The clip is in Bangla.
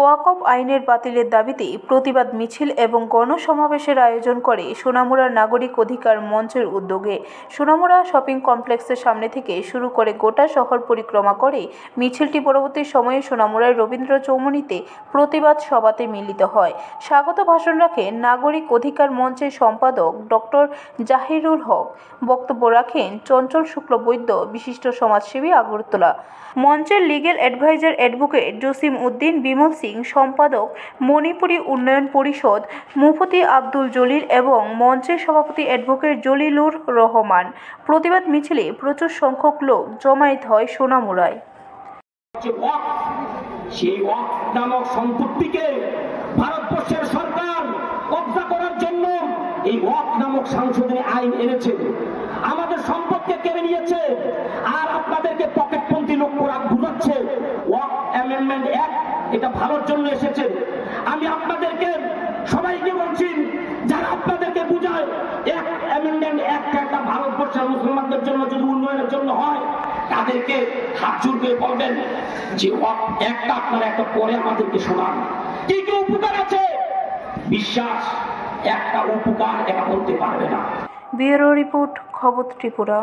ওয়াকফ আইনের বাতিলের দাবিতে প্রতিবাদ মিছিল এবং গণসমাবেশের আয়োজন করে সোনামুড়া নাগরিক অধিকার মঞ্চের উদ্যোগে সোনামুড়া শপিং কমপ্লেক্সের সামনে থেকে শুরু করে গোটা শহর পরিক্রমা করে মিছিলটি পরবর্তী সময়ে সোনামুড়ার রবীন্দ্র চৌমুহনীতে প্রতিবাদ সভাতে মিলিত হয়। স্বাগত ভাষণ রাখেন নাগরিক অধিকার মঞ্চের সম্পাদক ডক্টর জাহিরুল হক। বক্তব্য রাখেন চঞ্চল শুক্লবৈদ্য, বিশিষ্ট সমাজসেবী, আগরতলা। মঞ্চের legal adviser advocate Jasim Uddin, Bimal Singh, সম্পাদক মণিপুরী উন্নয়ন পরিষদ মুফতি আব্দুল জলিল এবং মঞ্চের সভাপতি অ্যাডভোকেট জলিলুর রহমান। প্রতিবাদ মিছিলে প্রচুর সংখ্যক লোক জমায়েত হয় সোনামুড়ায়। সেই ওয়াকফ নামক সম্পত্তিকে ভারতবর্ষের সরকার কব্জা করার জন্য এই ওয়াকফ নামক সংশোধনী আইন এনেছে, আমাদের সম্পদকে কেড়ে নিয়েছে, আর আপনাদেরকে পকেটপন্থী লোক বুঝাচ্ছে ওয়াকফ অ্যামেন্ডমেন্ট অ্যাক্ট এটা ভালোর জন্য এসেছে। আমি আপনাদেরকে সবাইকে বলছি, যারা আপনাদেরকে বুঝায় অ্যামেন্ডমেন্ট অ্যাক্ট একটা ভারতবর্ষের মুসলমানদের জন্য যদি উন্নয়নের জন্য হয়, তাদেরকে হাত জোর করে বলবেন যে ওয়াকফ একটা আপনারা একটা পরে আমাদেরকে শোনান কি কি উপকার আছে। বিশ্বাস একটা উপকার এটা করতে পারবে না। ব্যুরো রিপোর্ট, খবর ত্রিপুরা।